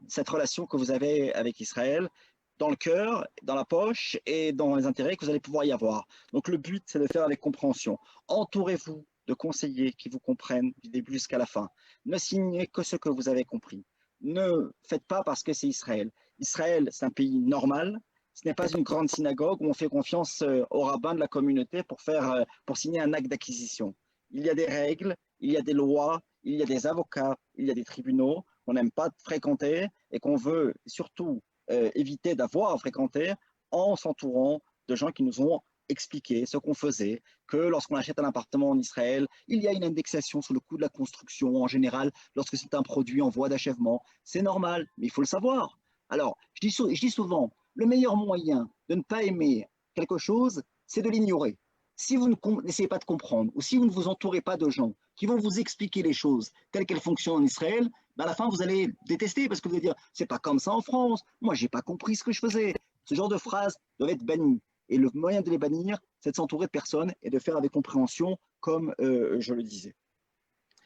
cette relation que vous avez avec Israël dans le cœur, dans la poche et dans les intérêts que vous allez pouvoir y avoir. Donc le but, c'est de faire avec compréhension. Entourez-vous de conseillers qui vous comprennent du début jusqu'à la fin. Ne signez que ce que vous avez compris. Ne faites pas parce que c'est Israël. Israël, c'est un pays normal, ce n'est pas une grande synagogue où on fait confiance au rabbin de la communauté pour signer un acte d'acquisition. Il y a des règles, il y a des lois, il y a des avocats, il y a des tribunaux qu'on n'aime pas fréquenter et qu'on veut surtout éviter d'avoir à fréquenter en s'entourant de gens qui nous ont expliqué ce qu'on faisait, que lorsqu'on achète un appartement en Israël, il y a une indexation sur le coût de la construction en général lorsque c'est un produit en voie d'achèvement. C'est normal, mais il faut le savoir. Alors, je dis souvent, le meilleur moyen de ne pas aimer quelque chose, c'est de l'ignorer. Si vous n'essayez pas de comprendre ou si vous ne vous entourez pas de gens qui vont vous expliquer les choses telles qu'elles fonctionnent en Israël, ben à la fin, vous allez détester parce que vous allez dire c'est pas comme ça en France, moi, j'ai pas compris ce que je faisais. Ce genre de phrases doivent être bannies. Et le moyen de les bannir, c'est de s'entourer de personnes et de faire avec compréhension, comme je le disais.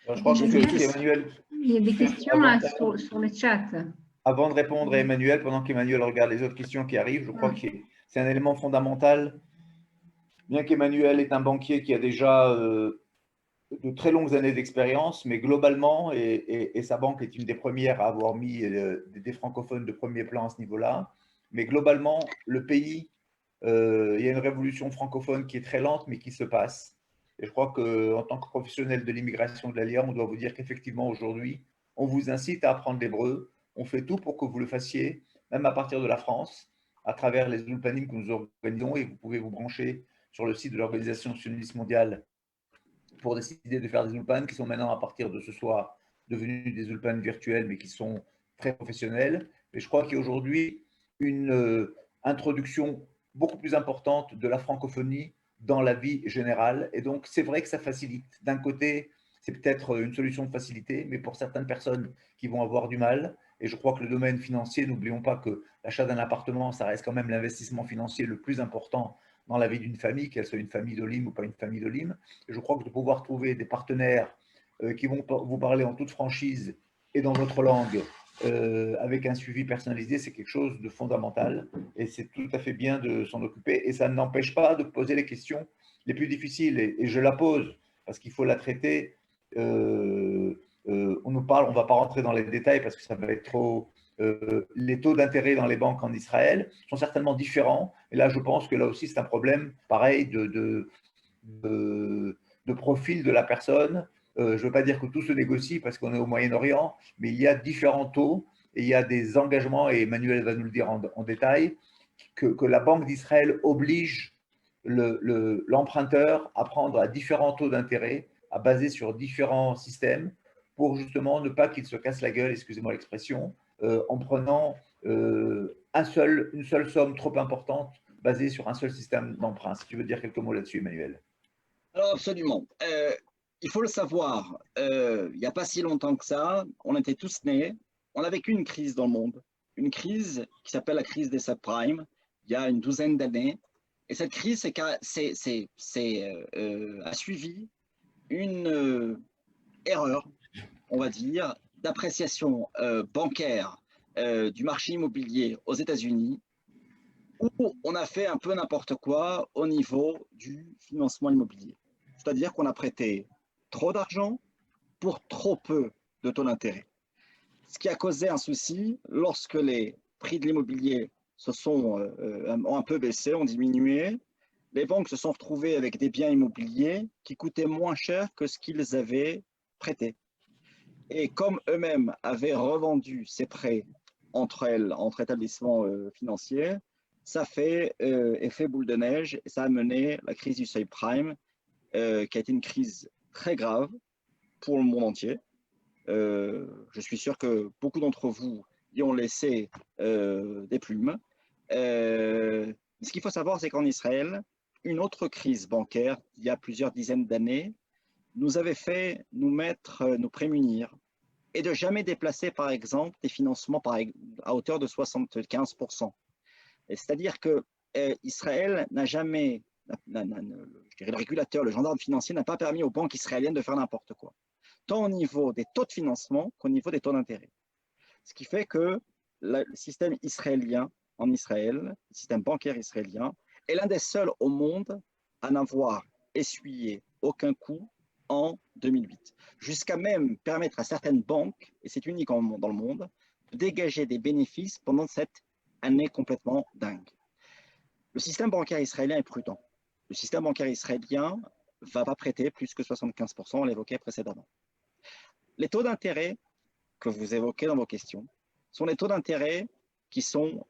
Alors, je Et crois que ce Younes, qu'Emmanuel il y a des fait questions sur le chat. avant de répondre à Emmanuel, pendant qu'Emmanuel regarde les autres questions qui arrivent, je crois que c'est un élément fondamental. Bien qu'Emmanuel est un banquier qui a déjà de très longues années d'expérience, mais globalement, et sa banque est une des premières à avoir mis des francophones de premier plan à ce niveau-là, mais globalement, le pays, il y a une révolution francophone qui est très lente, mais qui se passe. Et je crois qu'en tant que professionnel de l'immigration de l'ALIA, on doit vous dire qu'effectivement, aujourd'hui, on vous incite à apprendre l'hébreu. On fait tout pour que vous le fassiez, même à partir de la France, à travers les ulpanim que nous organisons. Et vous pouvez vous brancher sur le site de l'Organisation sioniste mondiale pour décider de faire des ulpanes qui sont maintenant, à partir de ce soir, devenus des ulpanes virtuels, mais qui sont très professionnels. Et je crois qu'il y a aujourd'hui une introduction beaucoup plus importante de la francophonie dans la vie générale. Et donc, c'est vrai que ça facilite. D'un côté, c'est peut-être une solution de facilité, mais pour certaines personnes qui vont avoir du mal, et je crois que le domaine financier, n'oublions pas que l'achat d'un appartement, ça reste quand même l'investissement financier le plus important dans la vie d'une famille, qu'elle soit une famille d'Olim ou pas une famille d'Olim. Je crois que de pouvoir trouver des partenaires qui vont vous parler en toute franchise et dans votre langue, avec un suivi personnalisé, c'est quelque chose de fondamental. Et c'est tout à fait bien de s'en occuper. Et ça n'empêche pas de poser les questions les plus difficiles. Et je la pose parce qu'il faut la traiter. On nous parle, on ne va pas rentrer dans les détails parce que ça va être trop. Les taux d'intérêt dans les banques en Israël sont certainement différents. Et là, je pense que là aussi, c'est un problème pareil de profil de la personne. Je ne veux pas dire que tout se négocie parce qu'on est au Moyen-Orient, mais il y a différents taux et il y a des engagements, et Emmanuel va nous le dire en détail, que la Banque d'Israël oblige l'emprunteur à prendre à différents taux d'intérêt, à baser sur différents systèmes pour justement ne pas qu'il se casse la gueule, excusez-moi l'expression, en prenant une seule somme trop importante basée sur un seul système d'emprunt. Si tu veux dire quelques mots là-dessus, Emmanuel. Alors absolument. Il faut le savoir, il n'y a pas si longtemps que ça, on était tous nés, on a vécu une crise dans le monde, une crise qui s'appelle la crise des subprimes, il y a une douzaine d'années. Et cette crise a suivi une erreur, on va dire, d'appréciation bancaire du marché immobilier aux États-Unis, où on a fait un peu n'importe quoi au niveau du financement immobilier. C'est-à-dire qu'on a prêté trop d'argent pour trop peu de taux d'intérêt. Ce qui a causé un souci lorsque les prix de l'immobilier ont un peu baissé, ont diminué. Les banques se sont retrouvées avec des biens immobiliers qui coûtaient moins cher que ce qu'ils avaient prêté. Et comme eux-mêmes avaient revendu ces prêts entre établissements financiers, ça fait effet boule de neige et ça a mené la crise du subprime, qui a été une crise très grave pour le monde entier. Je suis sûr que beaucoup d'entre vous y ont laissé des plumes. Ce qu'il faut savoir, c'est qu'en Israël, une autre crise bancaire, il y a plusieurs dizaines d'années, nous avait fait nous prémunir et de jamais déplacer, par exemple, des financements à hauteur de 75%. C'est-à-dire que Israël n'a jamais, je dirais le régulateur, le gendarme financier n'a pas permis aux banques israéliennes de faire n'importe quoi, tant au niveau des taux de financement qu'au niveau des taux d'intérêt. Ce qui fait que le système israélien en Israël, le système bancaire israélien, est l'un des seuls au monde à n'avoir essuyé aucun coût en 2008, jusqu'à même permettre à certaines banques, et c'est unique dans le monde, de dégager des bénéfices pendant cette année complètement dingue. Le système bancaire israélien est prudent. Le système bancaire israélien ne va pas prêter plus que 75%, on l'évoquait précédemment. Les taux d'intérêt que vous évoquez dans vos questions sont les taux d'intérêt qui sont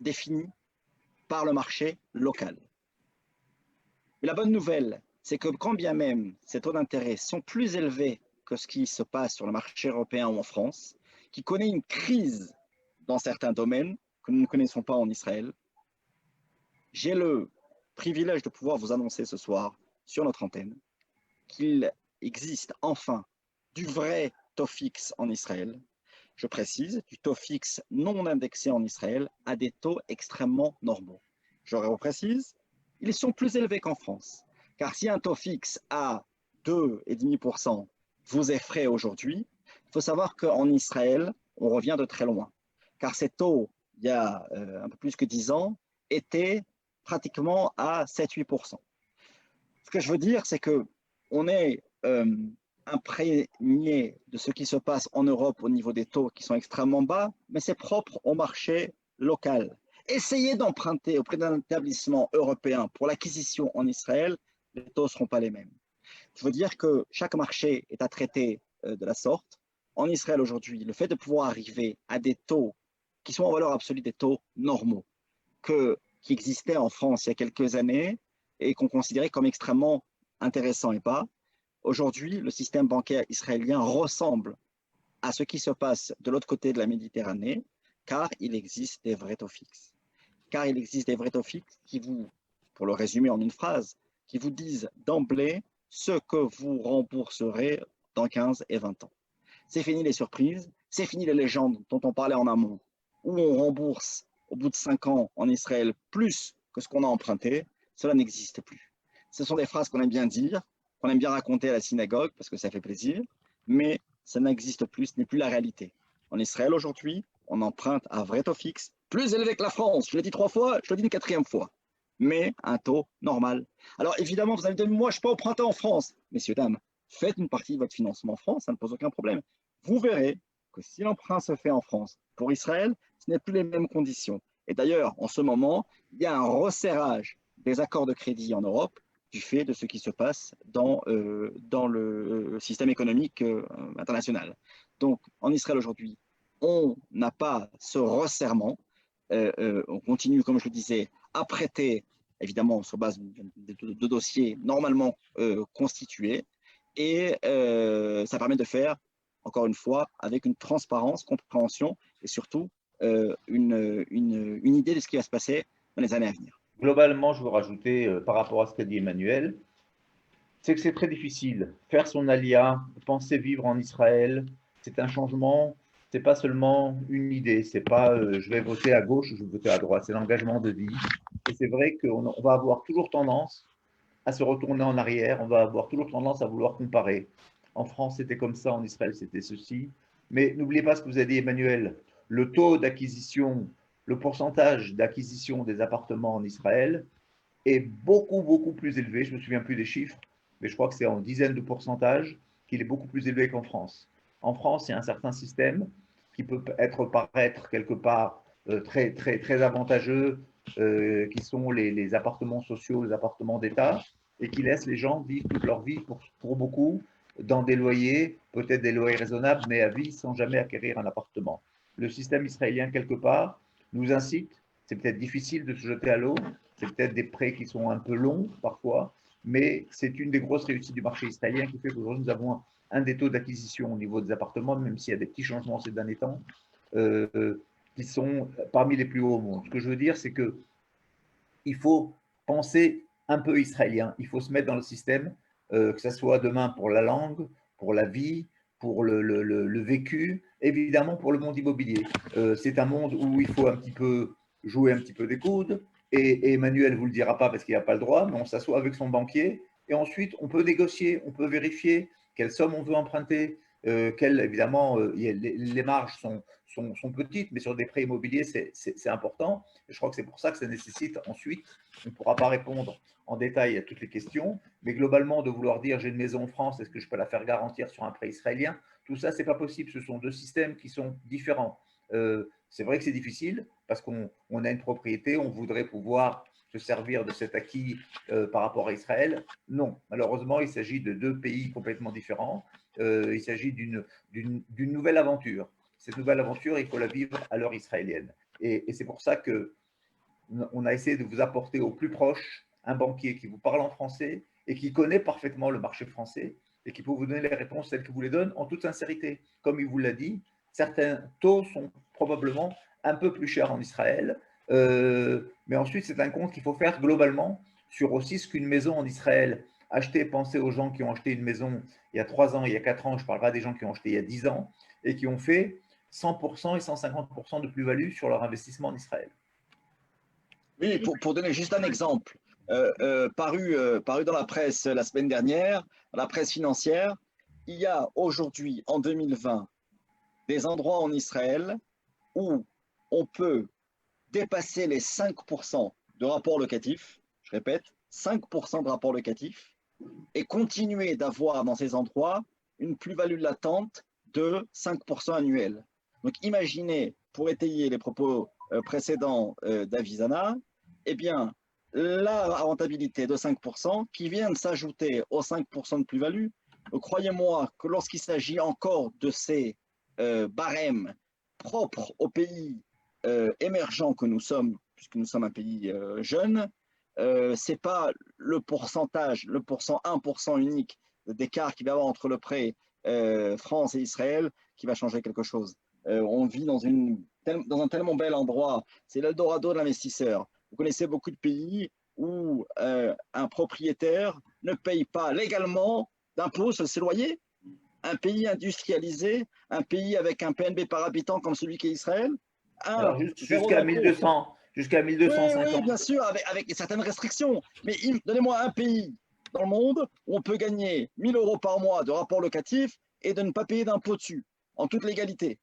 définis par le marché local. Mais la bonne nouvelle, c'est que quand bien même ces taux d'intérêt sont plus élevés que ce qui se passe sur le marché européen ou en France, qui connaît une crise dans certains domaines que nous ne connaissons pas en Israël, j'ai le privilège de pouvoir vous annoncer ce soir sur notre antenne qu'il existe enfin du vrai taux fixe en Israël. Je précise, du taux fixe non indexé en Israël à des taux extrêmement normaux. Je reprécise, ils sont plus élevés qu'en France. Car si un taux fixe à 2,5% vous effraie aujourd'hui, il faut savoir qu'en Israël, on revient de très loin. Car ces taux, il y a un peu plus que 10 ans, étaient pratiquement à 7-8%. Ce que je veux dire, c'est qu'on est imprégné de ce qui se passe en Europe au niveau des taux qui sont extrêmement bas, mais c'est propre au marché local. Essayez d'emprunter auprès d'un établissement européen pour l'acquisition en Israël, les taux ne seront pas les mêmes. Je veux dire que chaque marché est à traiter de la sorte. En Israël aujourd'hui, le fait de pouvoir arriver à des taux qui sont en valeur absolue des taux normaux, qui existaient en France il y a quelques années et qu'on considérait comme extrêmement intéressants et pas, aujourd'hui, le système bancaire israélien ressemble à ce qui se passe de l'autre côté de la Méditerranée, car il existe des vrais taux fixes. Car il existe des vrais taux fixes qui vous, pour le résumer en une phrase, qui vous disent d'emblée ce que vous rembourserez dans 15 et 20 ans. C'est fini les surprises, c'est fini les légendes dont on parlait en amont, où on rembourse au bout de 5 ans en Israël plus que ce qu'on a emprunté. Cela n'existe plus. Ce sont des phrases qu'on aime bien dire, qu'on aime bien raconter à la synagogue parce que ça fait plaisir, mais ça n'existe plus, ce n'est plus la réalité. En Israël aujourd'hui, on emprunte à vrai taux fixe, plus élevé que la France, je l'ai dit 3 fois, je le dis une 4e fois, mais un taux normal. Alors évidemment, vous allez me dire, moi je ne peux pas emprunter en France. Messieurs, dames, faites une partie de votre financement en France, ça ne pose aucun problème. Vous verrez que si l'emprunt se fait en France pour Israël, ce n'est plus les mêmes conditions. Et d'ailleurs, en ce moment, il y a un resserrage des accords de crédit en Europe du fait de ce qui se passe dans le système économique international. Donc, en Israël aujourd'hui, on n'a pas ce resserrement. On continue, comme je le disais, à prêter évidemment sur base de dossiers normalement constitués. Et ça permet de faire, encore une fois, avec une transparence, compréhension et surtout une idée de ce qui va se passer dans les années à venir. Globalement, je veux rajouter par rapport à ce qu'a dit Emmanuel, c'est que c'est très difficile. Faire son alia, penser vivre en Israël, c'est un changement, c'est pas seulement une idée, c'est pas je vais voter à gauche ou je vais voter à droite, c'est l'engagement de vie. Et c'est vrai qu'on va avoir toujours tendance à se retourner en arrière, on va avoir toujours tendance à vouloir comparer. En France, c'était comme ça, en Israël, c'était ceci. Mais n'oubliez pas ce que vous avez dit, Emmanuel, le taux d'acquisition, le pourcentage d'acquisition des appartements en Israël est beaucoup, beaucoup plus élevé. Je ne me souviens plus des chiffres, mais je crois que c'est en dizaines de pourcentages qu'il est beaucoup plus élevé qu'en France. En France, il y a un certain système qui peut paraître quelque part très, très, très avantageux, qui sont les appartements sociaux, les appartements d'État, et qui laissent les gens vivre toute leur vie, pour beaucoup, dans des loyers, peut-être des loyers raisonnables, mais à vie, sans jamais acquérir un appartement. Le système israélien, quelque part, nous incite, c'est peut-être difficile de se jeter à l'eau, c'est peut-être des prêts qui sont un peu longs parfois, mais c'est une des grosses réussites du marché israélien qui fait qu'aujourd'hui nous avons un des taux d'acquisition au niveau des appartements, même s'il y a des petits changements ces derniers temps, qui sont parmi les plus hauts au monde. Ce que je veux dire, c'est qu'il faut penser un peu israélien, il faut se mettre dans le système, que ce soit demain pour la langue, pour la vie, pour le vécu, évidemment pour le monde immobilier. C'est un monde où il faut un petit peu jouer un petit peu des coudes, et Emmanuel ne vous le dira pas parce qu'il n'a pas le droit, mais on s'assoit avec son banquier, et ensuite on peut négocier, on peut vérifier quelle somme on veut emprunter, évidemment, les marges sont petites, mais sur des prêts immobiliers, c'est important. Et je crois que c'est pour ça que ça nécessite ensuite, on ne pourra pas répondre en détail à toutes les questions, mais globalement, de vouloir dire j'ai une maison en France, est-ce que je peux la faire garantir sur un prêt israélien? Tout ça, ce n'est pas possible. Ce sont deux systèmes qui sont différents. C'est vrai que c'est difficile parce qu'on a une propriété, on voudrait pouvoir se servir de cet acquis par rapport à Israël. Non, malheureusement, il s'agit de deux pays complètement différents. Il s'agit d'une nouvelle aventure. Cette nouvelle aventure, il faut la vivre à l'heure israélienne. Et c'est pour ça qu'on a essayé de vous apporter au plus proche un banquier qui vous parle en français et qui connaît parfaitement le marché français et qui peut vous donner les réponses telles que vous les donne en toute sincérité. Comme il vous l'a dit, certains taux sont probablement un peu plus chers en Israël, mais ensuite c'est un compte qu'il faut faire globalement sur aussi ce qu'une maison en Israël acheter, pensez aux gens qui ont acheté une maison il y a 3 ans, il y a 4 ans, je ne parle pas des gens qui ont acheté il y a 10 ans, et qui ont fait 100% et 150% de plus-value sur leur investissement en Israël. Oui, pour donner juste un exemple, paru dans la presse la semaine dernière, dans la presse financière, il y a aujourd'hui, en 2020, des endroits en Israël où on peut dépasser les 5% de rapport locatif, je répète, 5% de rapport locatif, et continuer d'avoir dans ces endroits une plus-value latente de 5% annuel. Donc imaginez, pour étayer les propos précédents d'Avisanna, eh bien, la rentabilité de 5% qui vient de s'ajouter aux 5% de plus-value, croyez-moi que lorsqu'il s'agit encore de ces barèmes propres aux pays émergents que nous sommes, puisque nous sommes un pays jeune, ce n'est pas le pourcentage, le 1% unique d'écart qu'il va y avoir entre le prêt France et Israël qui va changer quelque chose. On vit dans un tellement bel endroit, c'est l'Eldorado de l'investisseur. Vous connaissez beaucoup de pays où un propriétaire ne paye pas légalement d'impôts sur ses loyers. Un pays industrialisé, un pays avec un PNB par habitant comme celui qu'est Israël. Alors jusqu'à 1200, jusqu'à 1250. Oui, bien sûr, avec certaines restrictions. Mais donnez-moi un pays dans le monde où on peut gagner 1 000 € par mois de rapport locatif et de ne pas payer d'impôt dessus, en toute légalité.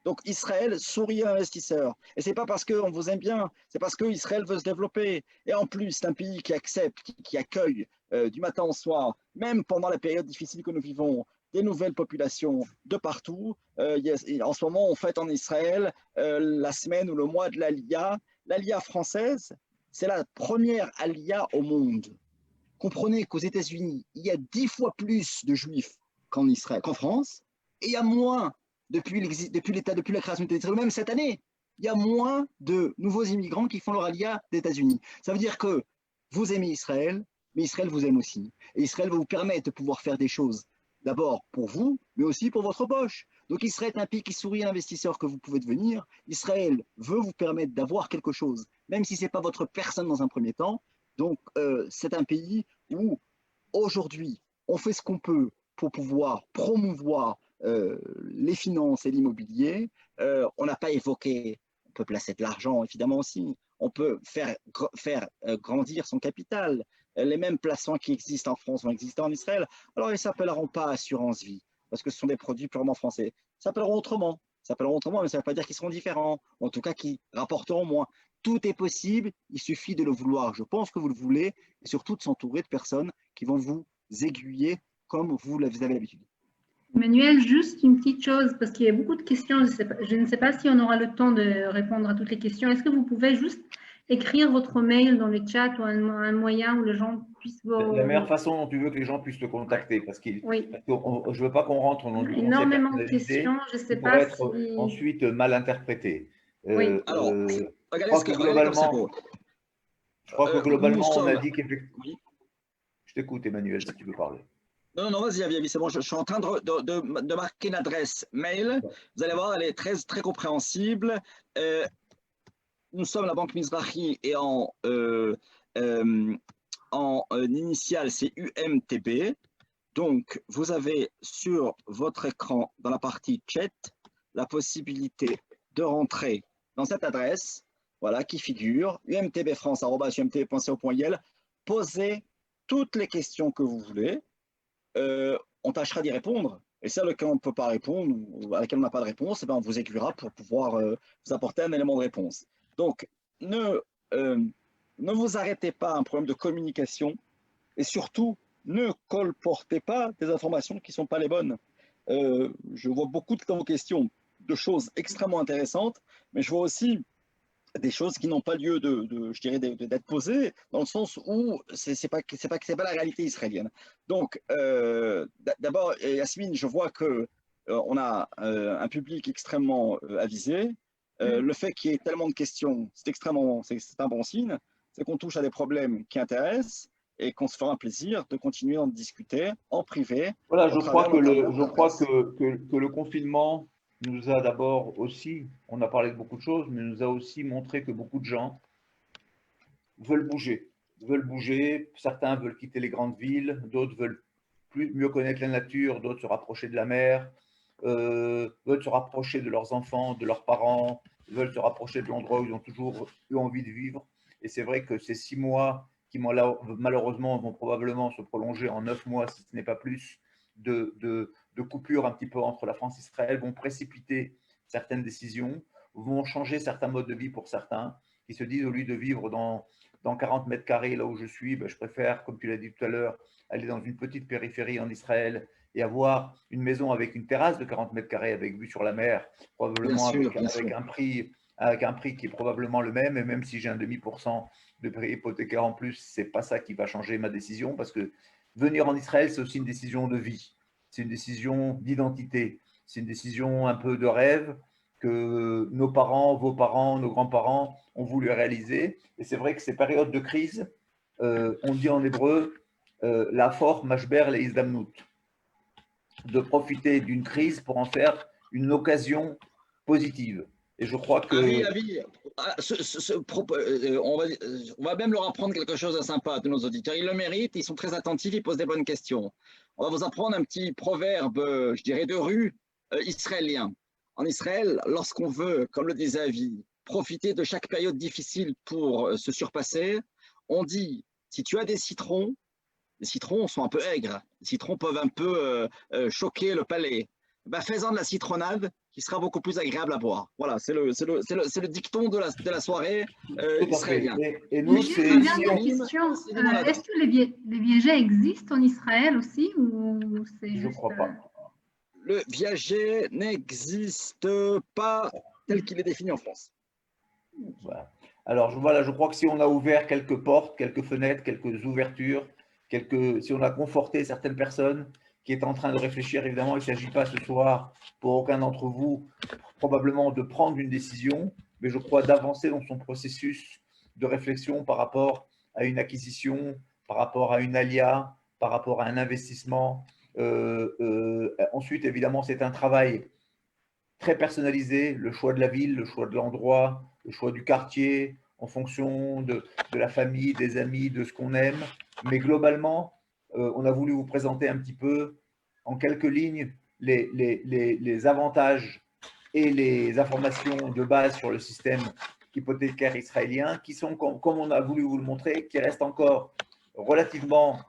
Donc Israël sourit à l'investisseur. Et ce n'est pas parce qu'on vous aime bien, c'est parce qu'Israël veut se développer. Et en plus, c'est un pays qui accepte, qui accueille du matin au soir, même pendant la période difficile que nous vivons, des nouvelles populations de partout. En ce moment, on fête en Israël la semaine ou le mois de l'Aliyah. L'Aliyah française, c'est la première Aliyah au monde. Comprenez qu'aux États-Unis, il y a 10 fois plus de juifs qu'en Israël, qu'en France, et il y a moins depuis la création des États-Unis, même cette année, il y a moins de nouveaux immigrants qui font leur Aliyah des États-Unis. Ça veut dire que vous aimez Israël, mais Israël vous aime aussi. Et Israël va vous permettre de pouvoir faire des choses, d'abord pour vous, mais aussi pour votre poche. Donc Israël est un pays qui sourit à l'investisseur que vous pouvez devenir. Israël veut vous permettre d'avoir quelque chose, même si ce n'est pas votre personne dans un premier temps. Donc c'est un pays où aujourd'hui, on fait ce qu'on peut pour pouvoir promouvoir les finances et l'immobilier. On n'a pas évoqué, on peut placer de l'argent évidemment aussi, on peut faire grandir son capital. Les mêmes placements qui existent en France vont exister en Israël. Alors ils ne s'appelleront pas assurance vie, parce que ce sont des produits purement français. Ils s'appelleront autrement. Ils s'appelleront autrement, mais ça ne veut pas dire qu'ils seront différents, en tout cas qu'ils rapporteront moins. Tout est possible, il suffit de le vouloir. Je pense que vous le voulez, et surtout de s'entourer de personnes qui vont vous aiguiller comme vous avez l'habitude. Emmanuel, juste une petite chose, parce qu'il y a beaucoup de questions. Je ne sais pas si on aura le temps de répondre à toutes les questions. Est-ce que vous pouvez juste écrire votre mail dans le chat ou un moyen où les gens puissent vous… La meilleure façon dont tu veux que les gens puissent te contacter, parce que Oui. je ne veux pas qu'on rentre dans le Énormément de questions, je ne sais pas être si… ensuite mal interprété. Oui. Alors, regardez globalement, je crois que globalement, on a dit qu'effectivement… Oui. Je t'écoute, Emmanuel, si tu veux parler. Non, non, vas-y, Avi, c'est bon. Je suis en train de marquer une adresse mail. Vous allez voir, elle est très, très compréhensible. Nous sommes la Banque Mizrahi et en initiale, c'est UMTB. Donc, vous avez sur votre écran, dans la partie chat, la possibilité de rentrer dans cette adresse, voilà, qui figure, umtbfrance@umtb.co.il. Posez toutes les questions que vous voulez. On tâchera d'y répondre. Et celles auxquelles on ne peut pas répondre, ou à laquelle on n'a pas de réponse, eh bien, on vous aiguillera pour pouvoir vous apporter un élément de réponse. Donc, ne vous arrêtez pas à un problème de communication et surtout, ne colportez pas des informations qui ne sont pas les bonnes. Je vois beaucoup dans vos questions de choses extrêmement intéressantes, mais je vois aussi des choses qui n'ont pas lieu je dirais, d'être posées, dans le sens où c'est pas la réalité israélienne. Donc, d'abord, Yasmine, je vois que on a un public extrêmement avisé. Le fait qu'il y ait tellement de questions, c'est un bon signe. C'est qu'on touche à des problèmes qui intéressent et qu'on se fera un plaisir de continuer à en discuter en privé. Voilà, je crois que le confinement nous a d'abord aussi, on a parlé de beaucoup de choses, mais nous a aussi montré que beaucoup de gens veulent bouger. Certains veulent quitter les grandes villes, d'autres veulent mieux connaître la nature, d'autres se rapprocher de la mer, veulent se rapprocher de leurs enfants, de leurs parents, veulent se rapprocher de l'endroit où ils ont toujours eu envie de vivre. Et c'est vrai que ces 6 mois qui malheureusement vont probablement se prolonger en 9 mois, si ce n'est pas plus, de coupure un petit peu entre la France et Israël, vont précipiter certaines décisions, vont changer certains modes de vie pour certains, qui se disent au lieu de vivre dans 40 mètres carrés, là où je suis, ben, je préfère, comme tu l'as dit tout à l'heure, aller dans une petite périphérie en Israël et avoir une maison avec une terrasse de 40 mètres carrés avec vue sur la mer, probablement avec un prix qui est probablement le même, et même si j'ai un demi% de prix hypothécaire en plus, ce n'est pas ça qui va changer ma décision, parce que venir en Israël, c'est aussi une décision de vie, c'est une décision d'identité, c'est une décision un peu de rêve que nos parents, vos parents, nos grands-parents ont voulu réaliser. Et c'est vrai que ces périodes de crise, on dit en hébreu, la for mashber le izdamnut, de profiter d'une crise pour en faire une occasion positive. Et je crois que… Avi, on va même leur apprendre quelque chose de sympa de nos auditeurs. Ils le méritent, ils sont très attentifs, ils posent des bonnes questions. On va vous apprendre un petit proverbe, je dirais, de rue israélien. En Israël, lorsqu'on veut, comme le disait Avi, profiter de chaque période difficile pour se surpasser, on dit, si tu as des citrons, les citrons sont un peu aigres, les citrons peuvent un peu choquer le palais. Ben, fais-en de la citronnade qui sera beaucoup plus agréable à boire. Voilà, c'est le dicton de la soirée israélienne. Et nous, c'est… Est-ce que les viagers existent en Israël aussi ou c'est juste… Je ne crois pas. Le viager n'existe pas tel qu'il est défini en France. Voilà. Alors, je crois que si on a ouvert quelques portes, quelques fenêtres, quelques ouvertures, si on a conforté certaines personnes qui étaient en train de réfléchir, évidemment, il ne s'agit pas ce soir, pour aucun d'entre vous, probablement de prendre une décision, mais je crois d'avancer dans son processus de réflexion par rapport à une acquisition, par rapport à une alia, par rapport à un investissement. Ensuite, évidemment, c'est un travail très personnalisé, le choix de la ville, le choix de l'endroit, le choix du quartier, en fonction de la famille, des amis, de ce qu'on aime. Mais globalement, on a voulu vous présenter un petit peu, en quelques lignes, les avantages et les informations de base sur le système hypothécaire israélien, qui sont, comme on a voulu vous le montrer, qui restent encore relativement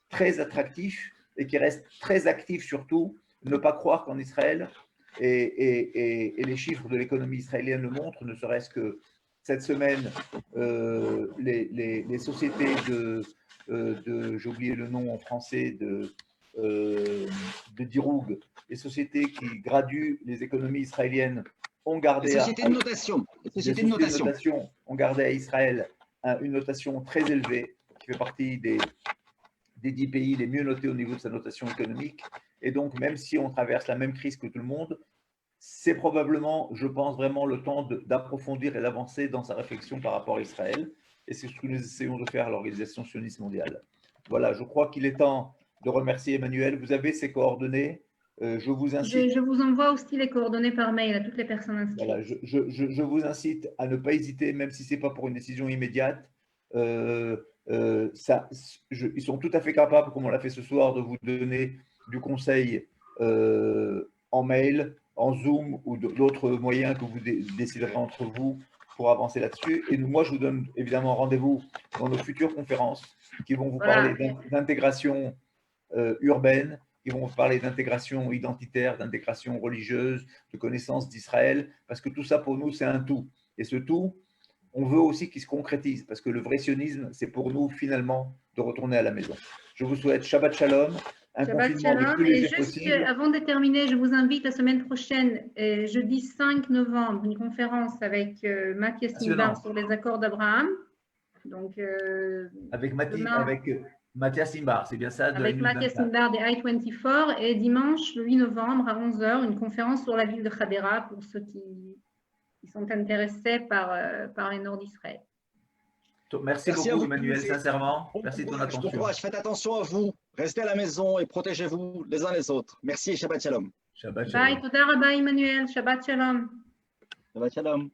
très attractifs et qui restent très actifs surtout. Ne pas croire qu'en Israël, et les chiffres de l'économie israélienne le montrent, ne serait-ce que cette semaine, les sociétés j'ai oublié le nom en français, de Diroug, les sociétés qui graduent les économies israéliennes ont gardé les sociétés de notation. Les sociétés de notation ont gardé à Israël une notation très élevée, qui fait partie des 10 pays les mieux notés au niveau de sa notation économique. Et donc, même si on traverse la même crise que tout le monde, c'est probablement, je pense, vraiment le temps d'approfondir et d'avancer dans sa réflexion par rapport à Israël. Et c'est ce que nous essayons de faire à l'Organisation sioniste mondiale. Voilà, je crois qu'il est temps de remercier Emmanuel. Vous avez ses coordonnées. Je vous incite… Je vous envoie aussi les coordonnées par mail à toutes les personnes inscrites. Voilà, je vous incite à ne pas hésiter, même si ce n'est pas pour une décision immédiate. Ils sont tout à fait capables, comme on l'a fait ce soir, de vous donner du conseil en mail, en Zoom ou d'autres moyens que vous déciderez entre vous pour avancer là-dessus. Et moi, je vous donne évidemment rendez-vous dans nos futures conférences qui vont vous parler d'intégration urbaine, qui vont vous parler d'intégration identitaire, d'intégration religieuse, de connaissance d'Israël, parce que tout ça, pour nous, c'est un tout. Et ce tout, on veut aussi qu'il se concrétise, parce que le vrai sionisme, c'est pour nous, finalement, de retourner à la maison. Je vous souhaite Shabbat Shalom, un confinement le plus léger possible. Avant de terminer, je vous invite la semaine prochaine, jeudi 5 novembre, une conférence avec Mathias Simbar sur les accords d'Abraham. Donc, avec Mathias Simbar, c'est bien ça? Avec Mathias Simbar des I-24. Et dimanche, le 8 novembre, à 11h, une conférence sur la ville de Hadera pour ceux qui sont intéressés par les nord d'Israël. Merci beaucoup, Emmanuel, sincèrement. Merci de ton attention. Bon courage, faites attention à vous. Restez à la maison et protégez-vous les uns les autres. Merci et Shabbat Shalom. Shabbat Shalom. Bye, Toda Rabba, Emmanuel. Shabbat Shalom. Shabbat Shalom.